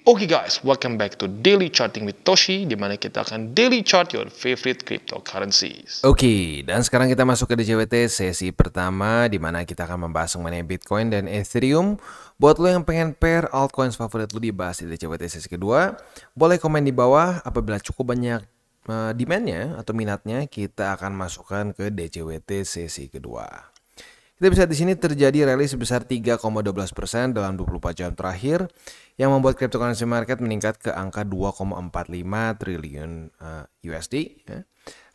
Oke guys, welcome back to Daily Charting with Toshi, di mana kita akan daily chart your favorite cryptocurrencies. Oke, dan sekarang kita masuk ke DCWT sesi pertama, di mana kita akan membahas mengenai Bitcoin dan Ethereum. Buat lo yang pengen pair altcoins favorit lo dibahas di DCWT sesi kedua, boleh komen di bawah. Apabila cukup banyak demand-nya atau minatnya, kita akan masukkan ke DCWT sesi kedua. Kita bisa di sini terjadi rally sebesar 3,12% dalam 24 jam terakhir yang membuat cryptocurrency market meningkat ke angka 2,45 triliun USD ya.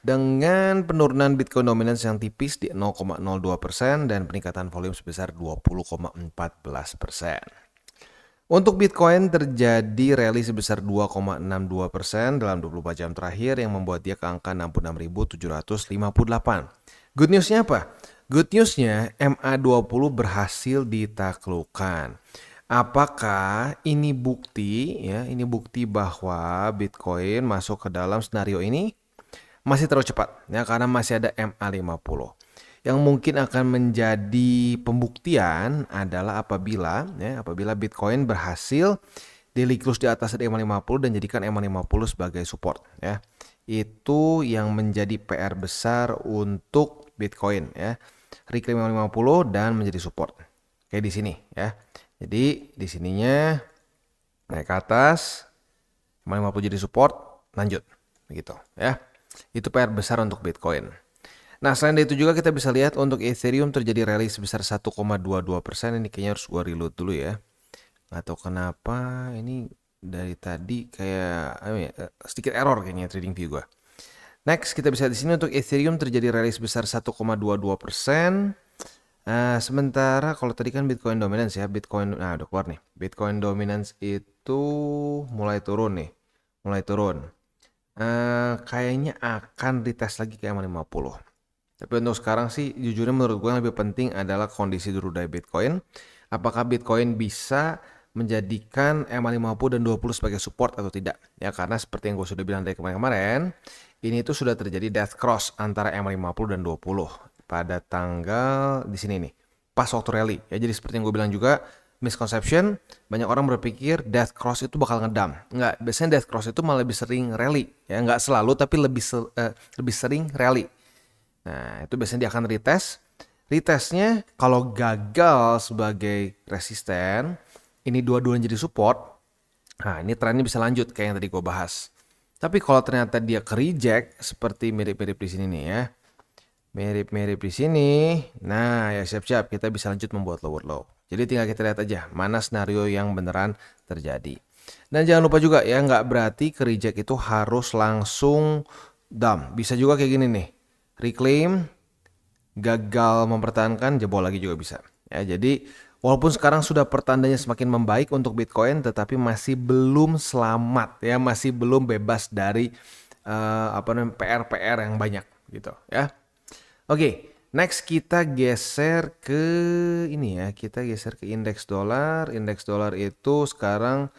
Dengan penurunan Bitcoin dominance yang tipis di 0,02% dan peningkatan volume sebesar 20,14%. Untuk Bitcoin terjadi rally sebesar 2,62% dalam 24 jam terakhir yang membuat dia ke angka 66.758. Good newsnya apa? Good newsnya MA20 berhasil ditaklukkan. Apakah ini bukti ya? Ini bukti bahwa Bitcoin masuk ke dalam skenario ini masih terlalu cepat ya, karena masih ada MA50. Yang mungkin akan menjadi pembuktian adalah apabila Bitcoin berhasil daily close di atas MA50 dan jadikan MA50 sebagai support ya. Itu yang menjadi PR besar untuk Bitcoin ya. Reclaim 50 dan menjadi support. Kayak di sini ya. Jadi di sininya naik ke atas, 50 jadi support, lanjut begitu ya. Itu PR besar untuk Bitcoin. Nah, selain itu juga kita bisa lihat untuk Ethereum terjadi rally sebesar 1,22%. Ini kayaknya harus gua reload dulu ya. Nggak tahu kenapa ini dari tadi kayak sedikit error kayaknya trading view gua. Next, kita bisa di sini untuk Ethereum terjadi rally sebesar 1,22%. Sementara kalau tadi kan Bitcoin dominance ya, udah keluar nih. Bitcoin dominance itu mulai turun nih, kayaknya akan retest lagi ke MA50. Tapi untuk sekarang sih, jujurnya menurut gue yang lebih penting adalah kondisi dulu dari Bitcoin. Apakah Bitcoin bisa menjadikan MA50 dan 20 sebagai support atau tidak? Ya, karena seperti yang gue sudah bilang dari kemarin-kemarin, ini tuh sudah terjadi death cross antara MA50 dan 20 pada tanggal di sini nih, pas waktu rally. Ya, jadi seperti yang gue bilang juga, misconception, banyak orang berpikir death cross itu bakal ngedump. Enggak, biasanya death cross itu malah lebih sering rally. Ya, enggak selalu, tapi lebih sering rally. Nah, itu biasanya dia akan retest. Retestnya kalau gagal sebagai resisten, ini dua-duanya jadi support. Nah, ini trennya bisa lanjut kayak yang tadi gue bahas. Tapi kalau ternyata dia ke reject, seperti mirip-mirip di sini nih ya. Mirip-mirip di sini. Nah, ya siap-siap kita bisa lanjut membuat lower low. Jadi tinggal kita lihat aja mana skenario yang beneran terjadi. Dan jangan lupa juga ya, nggak berarti ke reject itu harus langsung dump. Bisa juga kayak gini nih. Reclaim, gagal mempertahankan, jebol lagi juga bisa. Ya, jadi walaupun sekarang sudah pertandanya semakin membaik untuk Bitcoin, tetapi masih belum selamat ya, masih belum bebas dari PR-PR yang banyak gitu ya. Oke, next kita geser ke ini ya, kita geser ke indeks dolar. Indeks dolar itu sekarang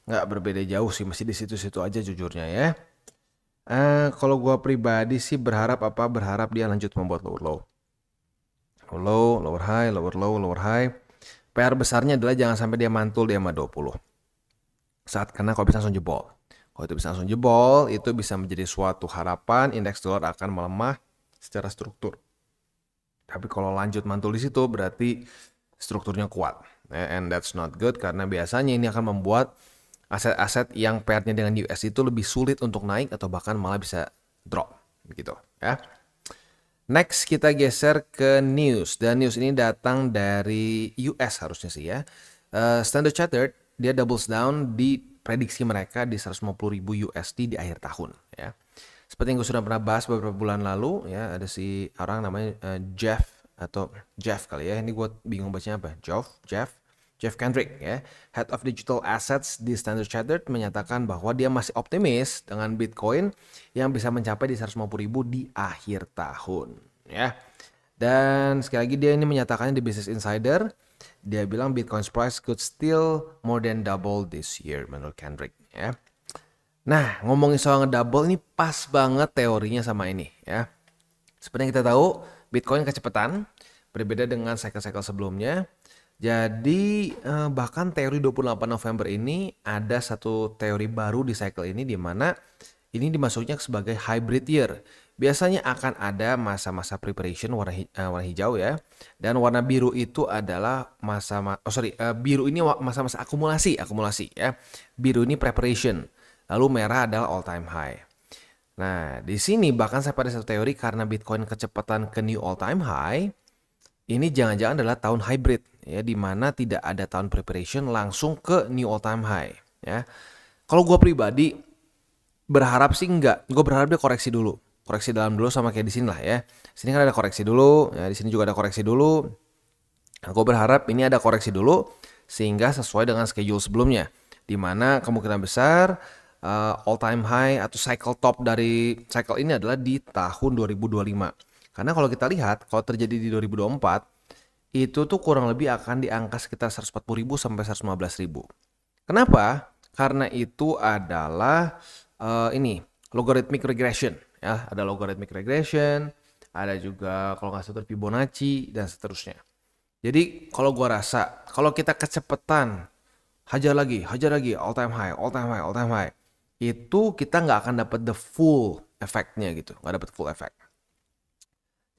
nggak berbeda jauh sih, masih di situ-situ aja jujurnya ya. Kalau gua pribadi sih berharap dia lanjut membuat lower low. Low, lower high, lower low, lower high. PR besarnya adalah jangan sampai dia mantul di MA20. Karena kalau bisa langsung jebol. Kalau itu bisa langsung jebol, itu bisa menjadi suatu harapan indeks dolar akan melemah secara struktur. Tapi kalau lanjut mantul di situ berarti strukturnya kuat. And that's not good karena biasanya ini akan membuat aset-aset yang pairnya dengan US itu lebih sulit untuk naik atau bahkan malah bisa drop gitu ya. Next kita geser ke news, dan news ini datang dari US harusnya sih ya. Standard Chartered dia doubles down di prediksi mereka di 150.000 USD di akhir tahun ya. Seperti yang gue sudah pernah bahas beberapa bulan lalu ya, ada si orang namanya Jeff kali ya. Ini gue bingung bacanya apa. Jeff Kendrick ya, Head of Digital Assets di Standard Chartered menyatakan bahwa dia masih optimis dengan Bitcoin yang bisa mencapai di 150.000 di akhir tahun ya. Dan sekali lagi dia ini menyatakannya di Business Insider, dia bilang Bitcoin's price could still more than double this year menurut Kendrick ya. Nah, ngomongin soal ngedouble ini pas banget teorinya sama ini ya. Seperti yang kita tahu, Bitcoin kecepatan berbeda dengan cycle-cycle sebelumnya. Jadi bahkan teori 28 November ini ada satu teori baru di cycle ini di mana ini dimasuknya sebagai hybrid year. Biasanya akan ada masa-masa preparation warna hijau ya. Dan warna biru itu adalah biru ini masa-masa akumulasi ya. Biru ini preparation. Lalu merah adalah all time high. Nah, di sini bahkan saya pada satu teori karena Bitcoin kecepatan ke new all time high, ini jangan-jangan adalah tahun hybrid ya, di mana tidak ada tahun preparation langsung ke new all time high ya. Kalau gue pribadi berharap sih enggak, gue berharap dia koreksi dulu, koreksi dalam dulu sama kayak di sini lah ya. Sini kan ada koreksi dulu, ya di sini juga ada koreksi dulu. Nah, gue berharap ini ada koreksi dulu sehingga sesuai dengan schedule sebelumnya, di mana kemungkinan besar all time high atau cycle top dari cycle ini adalah di tahun 2025. Karena kalau kita lihat, kalau terjadi di 2024, itu tuh kurang lebih akan di angka sekitar 140.000 sampai 115.000. Kenapa? Karena itu adalah ini logarithmic regression ya, ada logarithmic regression, ada juga kalau nggak salah Fibonacci dan seterusnya. Jadi kalau gua rasa kalau kita kecepatan hajar lagi all time high, itu kita nggak akan dapat the full efeknya gitu, nggak dapat full effect.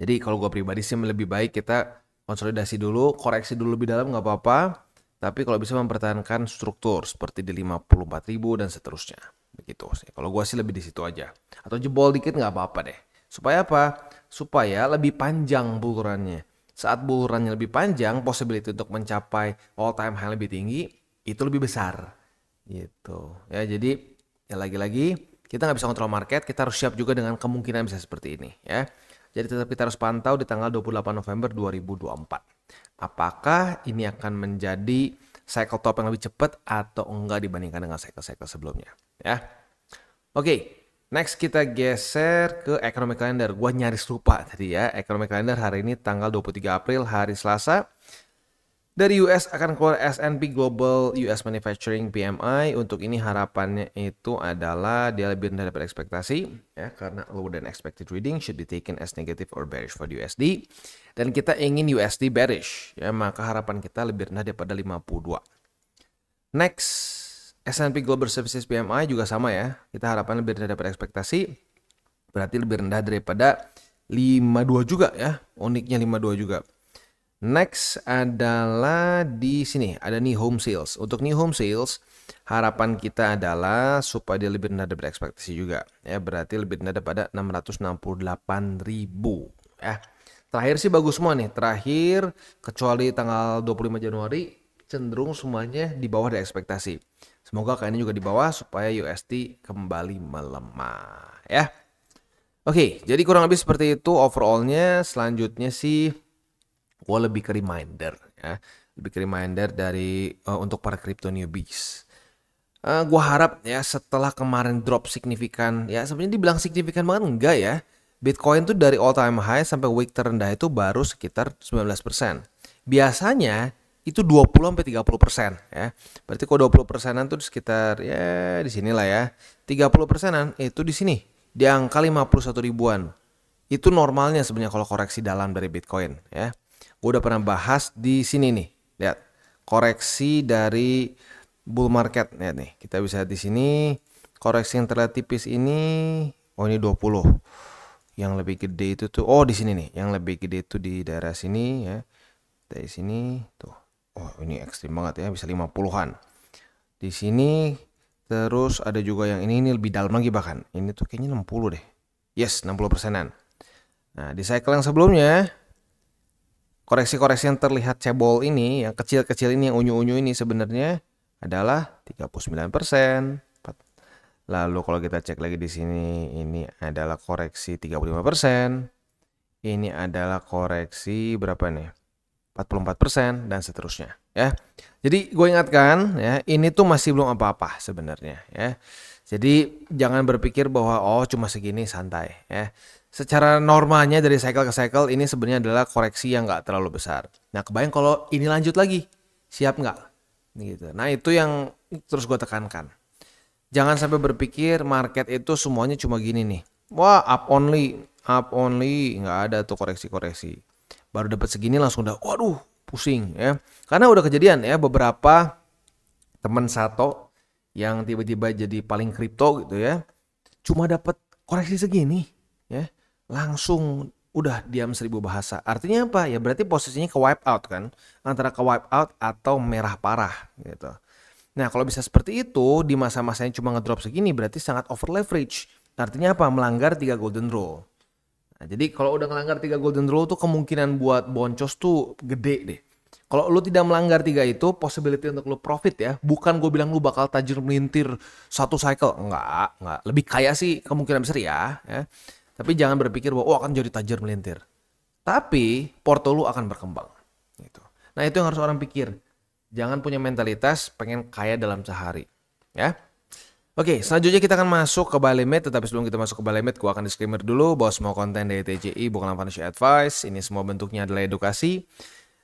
Jadi kalau gue pribadi sih lebih baik kita konsolidasi dulu, koreksi dulu lebih dalam nggak apa-apa. Tapi kalau bisa mempertahankan struktur seperti di 54.000 dan seterusnya. Begitu sih. Kalau gue sih lebih di situ aja. Atau jebol dikit nggak apa-apa deh. Supaya apa? Supaya lebih panjang bulurannya. Saat bulurannya lebih panjang, possibility untuk mencapai all time high lebih tinggi, itu lebih besar. Gitu. Ya jadi ya lagi-lagi kita nggak bisa kontrol market, kita harus siap juga dengan kemungkinan bisa seperti ini ya. Jadi tetap kita harus pantau di tanggal 28 November 2024. Apakah ini akan menjadi cycle top yang lebih cepat atau enggak dibandingkan dengan cycle-cycle sebelumnya. Ya. Oke, next kita geser ke economic calendar. Gua nyaris lupa tadi ya. Economic calendar hari ini tanggal 23 April hari Selasa. Dari US akan keluar S&P Global US Manufacturing PMI. Untuk ini harapannya itu adalah dia lebih rendah daripada ekspektasi ya, karena lower than expected reading should be taken as negative or bearish for the USD. Dan kita ingin USD bearish ya, maka harapan kita lebih rendah daripada 52. Next, S&P Global Services PMI juga sama ya. Kita harapan lebih rendah daripada ekspektasi. Berarti lebih rendah daripada 52 juga ya. Uniknya 52 juga. Next adalah di sini ada nih home sales. Untuk nih home sales harapan kita adalah supaya dia lebih rendah daripada ekspektasi juga ya, berarti lebih rendah daripada 668.000 ya. Terakhir sih bagus semua nih. Terakhir kecuali tanggal 25 Januari cenderung semuanya di bawah dari ekspektasi. Semoga kali ini juga di bawah supaya USD kembali melemah ya. Oke, jadi kurang lebih seperti itu overallnya. Selanjutnya sih gue lebih ke reminder ya, lebih ke reminder dari untuk para crypto newbies. Gue harap ya setelah kemarin drop signifikan, ya sebenarnya dibilang signifikan banget enggak ya. Bitcoin tuh dari all time high sampai week terendah itu baru sekitar 19%. Biasanya itu 20-30% ya. Berarti kalau 20%-an tuh sekitar ya di sinilah ya. 30%-an itu di sini di angka 51 ribuan. Itu normalnya sebenarnya kalau koreksi dalam dari Bitcoin ya. Gue udah pernah bahas di sini nih. Lihat, koreksi dari bull market. Lihat nih, kita bisa lihat di sini koreksi yang terlihat tipis ini. Oh, ini 20. Yang lebih gede itu tuh, oh di sini nih. Yang lebih gede itu di daerah sini ya. Dari sini tuh. Oh, ini ekstrim banget ya, bisa 50-an. Di sini terus ada juga yang ini lebih dalam lagi bahkan. Ini tuh kayaknya 60 deh. Yes, 60%-an. Nah, di cycle yang sebelumnya koreksi-koreksi yang terlihat cebol ini, yang kecil-kecil ini, yang unyu-unyu ini sebenarnya adalah 39%. Lalu kalau kita cek lagi di sini, ini adalah koreksi 35%. Ini adalah koreksi berapa nih? 44% dan seterusnya ya. Jadi gue ingatkan ya, ini tuh masih belum apa-apa sebenarnya ya. Jadi jangan berpikir bahwa oh cuma segini santai ya. Secara normalnya dari cycle ke cycle ini sebenarnya adalah koreksi yang nggak terlalu besar. Nah kebayang kalau ini lanjut lagi, siap nggak? Gitu. Nah itu yang terus gue tekankan. Jangan sampai berpikir market itu semuanya cuma gini nih. Wah up only, nggak ada tuh koreksi-koreksi. Baru dapat segini langsung udah, waduh pusing ya. Karena udah kejadian ya beberapa teman Sato yang tiba-tiba jadi paling kripto gitu ya. Cuma dapat koreksi segini ya. Langsung udah diam 1000 bahasa. Artinya apa? Ya berarti posisinya ke wipe out kan. Antara ke wipe out atau merah parah gitu. Nah, kalau bisa seperti itu di masa-masa yang cuma ngedrop segini berarti sangat over leverage. Artinya apa? Melanggar 3 golden rule. Nah, jadi kalau udah melanggar 3 golden rule tuh kemungkinan buat boncos tuh gede deh. Kalau lu tidak melanggar 3 itu, possibility untuk lu profit ya. Bukan gue bilang lu bakal tajir melintir satu cycle. Enggak. Lebih kaya sih kemungkinan besar ya. Tapi jangan berpikir bahwa akan jadi tajir melintir. Tapi porto lu akan berkembang. Gitu. Nah, itu yang harus orang pikir. Jangan punya mentalitas pengen kaya dalam sehari. Ya. Oke, selanjutnya kita akan masuk ke buy limit. Tetapi sebelum kita masuk ke buy limit, gue akan disclaimer dulu bahwa semua konten dari TCI bukanlah financial advice. Ini semua bentuknya adalah edukasi.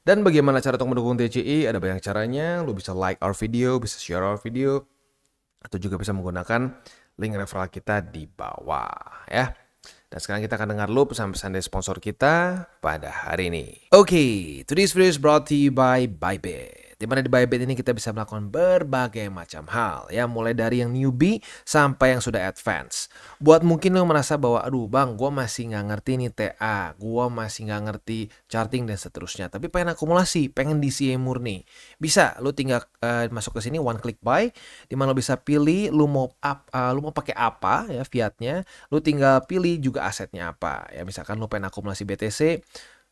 Dan bagaimana cara untuk mendukung TCI? Ada banyak caranya. Lu bisa like our video, bisa share our video. Atau juga bisa menggunakan link referral kita di bawah. Ya. Dan sekarang kita akan dengar dulu pesan-pesan dari sponsor kita pada hari ini. Oke, today's video is brought to you by Bybit. Di mana di Bybit ini kita bisa melakukan berbagai macam hal ya, mulai dari yang newbie sampai yang sudah advance. Buat mungkin lo merasa bahwa aduh bang, gue masih nggak ngerti nih TA, gue masih nggak ngerti charting dan seterusnya, tapi pengen akumulasi, pengen DCA murni, bisa lo tinggal masuk ke sini one click buy, di mana lo bisa pilih lo mau pakai apa ya fiatnya, lo tinggal pilih juga asetnya apa ya, misalkan lo pengen akumulasi BTC.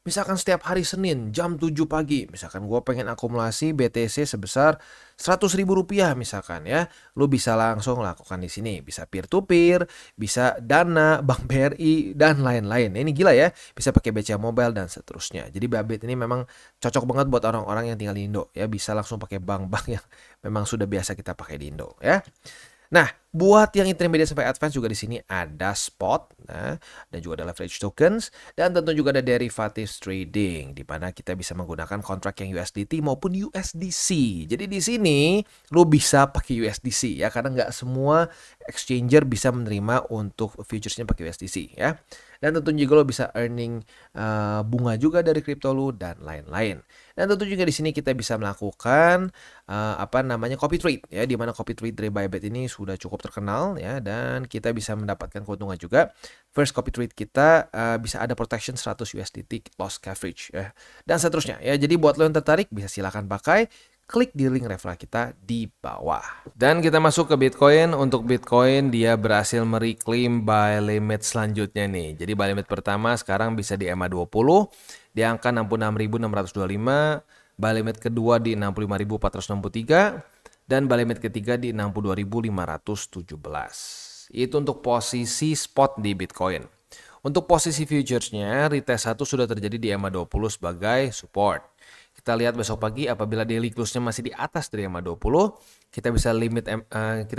Misalkan setiap hari Senin jam 7 pagi, misalkan gue pengen akumulasi BTC sebesar 100.000 rupiah misalkan ya, lu bisa langsung lakukan di sini, bisa peer to peer, bisa Dana, Bank BRI dan lain-lain. Ini gila ya, bisa pakai BCA Mobile dan seterusnya. Jadi Bybit ini memang cocok banget buat orang-orang yang tinggal di Indo ya, bisa langsung pakai bank-bank yang memang sudah biasa kita pakai di Indo ya. Nah, buat yang intermediate sampai advance juga di sini ada spot, nah, dan juga ada leverage tokens, dan tentu juga ada derivatives trading, di mana kita bisa menggunakan kontrak yang USDT maupun USDC. Jadi di sini lu bisa pakai USDC ya, karena nggak semua exchanger bisa menerima untuk futuresnya pakai USDC ya. Dan tentu juga lo bisa earning bunga juga dari kripto lu dan lain-lain. Dan tentu juga di sini kita bisa melakukan copy trade ya, di mana copy trade dari Bybit ini sudah cukup terkenal ya, dan kita bisa mendapatkan keuntungan juga. First copy trade kita bisa ada protection 100 USDT loss coverage ya, dan seterusnya ya. Jadi buat lo yang tertarik bisa silakan pakai. Klik di link referral kita di bawah. Dan kita masuk ke Bitcoin. Untuk Bitcoin dia berhasil mereclaim buy limit selanjutnya nih. Jadi buy limit pertama sekarang bisa di EMA20 di angka 66.625. Buy limit kedua di 65.463 dan buy limit ketiga di 62.517. Itu untuk posisi spot di Bitcoin. Untuk posisi futuresnya, retest 1 sudah terjadi di EMA20 sebagai support. Kita lihat besok pagi apabila daily close-nya masih di atas dari EMA20, kita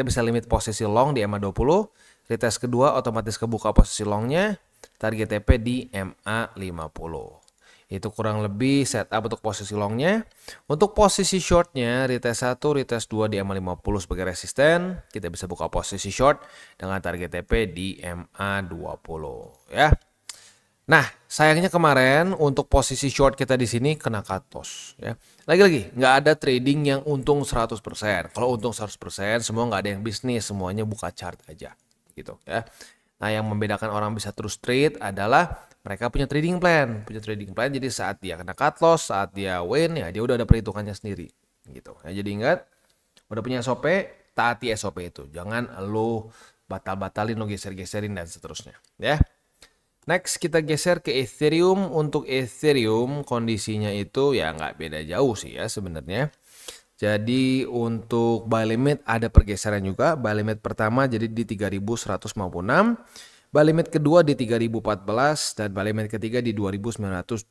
bisa limit posisi long di EMA20. Retest kedua otomatis kebuka posisi longnya, target TP di MA50. Itu kurang lebih setup untuk posisi longnya. Untuk posisi shortnya, retest 1, retest 2 di MA50 sebagai resisten. Kita bisa buka posisi short dengan target TP di MA20 ya. Nah, sayangnya kemarin untuk posisi short kita di sini kena cut loss ya. Lagi-lagi nggak ada trading yang untung 100%. Kalau untung 100% semua nggak ada yang bisnis, semuanya buka chart aja gitu ya. Nah, yang membedakan orang bisa terus trade adalah mereka punya trading plan. Jadi saat dia kena cut loss, saat dia win ya dia udah ada perhitungannya sendiri gitu. Nah, jadi ingat, udah punya SOP, taati SOP itu. Jangan lo batal-batalin, lo geser-geserin dan seterusnya ya. Next kita geser ke Ethereum. Untuk Ethereum kondisinya itu ya nggak beda jauh sih ya sebenarnya. Jadi untuk buy limit ada pergeseran juga. Buy limit pertama jadi di 3.156. Buy limit kedua di 3.014 dan buy limit ketiga di 2.920.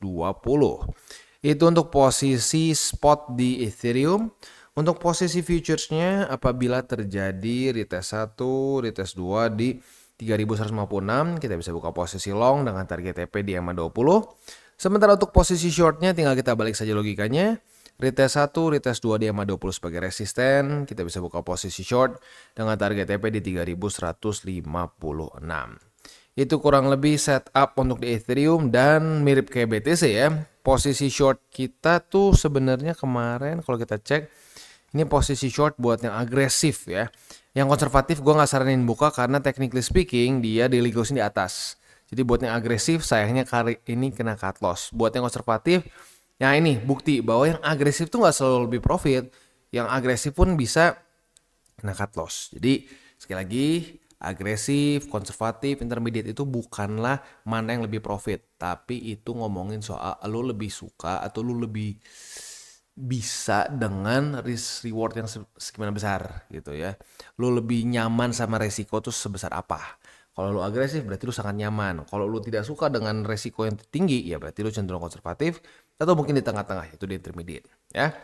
Itu untuk posisi spot di Ethereum. Untuk posisi futuresnya apabila terjadi retest 1, retest 2 di 3.156, kita bisa buka posisi long dengan target TP di EMA20. Sementara untuk posisi shortnya tinggal kita balik saja logikanya. Retest 1, retest 2 di EMA20 sebagai resisten, kita bisa buka posisi short dengan target TP di 3.156. Itu kurang lebih setup untuk di Ethereum dan mirip kayak BTC ya. Posisi short kita tuh sebenarnya kemarin kalau kita cek, ini posisi short buat yang agresif ya. Yang konservatif gue nggak saranin buka karena technically speaking dia daily closing di atas. Jadi buat yang agresif sayangnya kali ini kena cut loss. Buat yang konservatif, ya ini bukti bahwa yang agresif tuh nggak selalu lebih profit. Yang agresif pun bisa kena cut loss. Jadi sekali lagi agresif, konservatif, intermediate itu bukanlah mana yang lebih profit, tapi itu ngomongin soal lu lebih suka atau lu lebih bisa dengan risk reward yang segimana besar gitu ya. Lu lebih nyaman sama resiko tuh sebesar apa. Kalau lu agresif berarti lu sangat nyaman. Kalau lu tidak suka dengan resiko yang tinggi ya berarti lu cenderung konservatif atau mungkin di tengah-tengah itu di intermediate ya.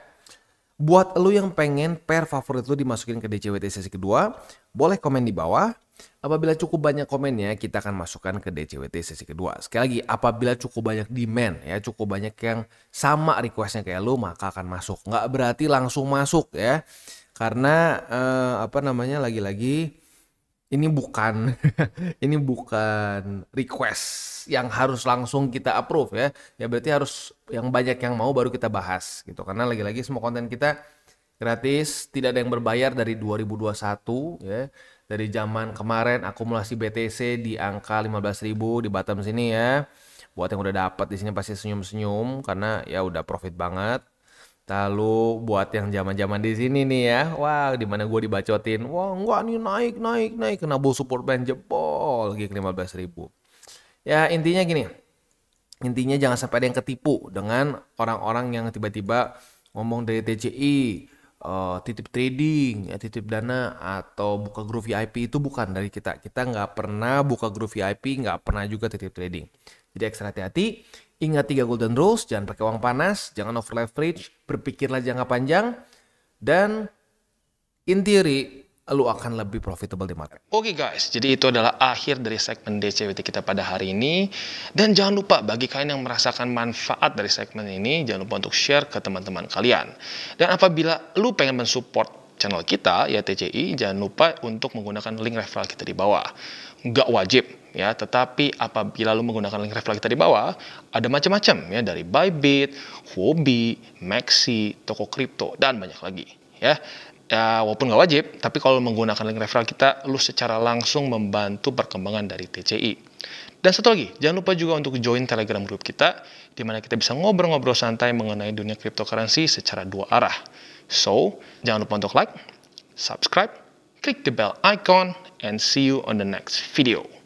Buat lu yang pengen pair favorit lu dimasukin ke DCWT sesi kedua, boleh komen di bawah. Apabila cukup banyak komennya, kita akan masukkan ke DCWT sesi kedua. Sekali lagi, apabila cukup banyak demand, ya cukup banyak yang sama requestnya kayak lu, maka akan masuk. Nggak berarti langsung masuk ya. Karena lagi-lagi ini bukan ini bukan request yang harus langsung kita approve ya. Ya berarti harus yang banyak yang mau baru kita bahas gitu. Karena lagi-lagi semua konten kita gratis, tidak ada yang berbayar dari 2021 ya. Dari zaman kemarin akumulasi BTC di angka 15.000 di bottom sini ya. Buat yang udah dapat di sini pasti senyum-senyum karena ya udah profit banget. Lalu buat yang zaman-zaman di sini nih ya, wah di mana gue dibacotin, wah enggak nih naik kena bull support band jebol lagi ke 15.000. Ya intinya jangan sampai ada yang ketipu dengan orang-orang yang tiba-tiba ngomong dari TCI, titip trading, ya, titip dana atau buka grup VIP itu bukan dari kita. Kita nggak pernah buka grup VIP, nggak pernah juga titip trading. Jadi ekstra hati-hati. Ingat 3 golden rules, jangan pakai uang panas, jangan over leverage, berpikirlah jangka panjang, dan in theory, lu akan lebih profitable di market. Oke guys, jadi itu adalah akhir dari segmen DCWT kita pada hari ini. Dan jangan lupa bagi kalian yang merasakan manfaat dari segmen ini, jangan lupa untuk share ke teman-teman kalian. Dan apabila lu pengen mensupport channel kita, ya TCI, jangan lupa untuk menggunakan link referral kita di bawah. Nggak wajib ya, tetapi apabila lu menggunakan link referral kita di bawah, ada macam-macam ya, dari Bybit, Huobi, Maxi, toko kripto, dan banyak lagi ya. Ya, walaupun nggak wajib, tapi kalau menggunakan link referral kita, lu secara langsung membantu perkembangan dari TCI. Dan satu lagi, jangan lupa juga untuk join Telegram group kita, di mana kita bisa ngobrol-ngobrol santai mengenai dunia cryptocurrency secara dua arah. So, jangan lupa untuk like, subscribe, click the bell icon, and see you on the next video.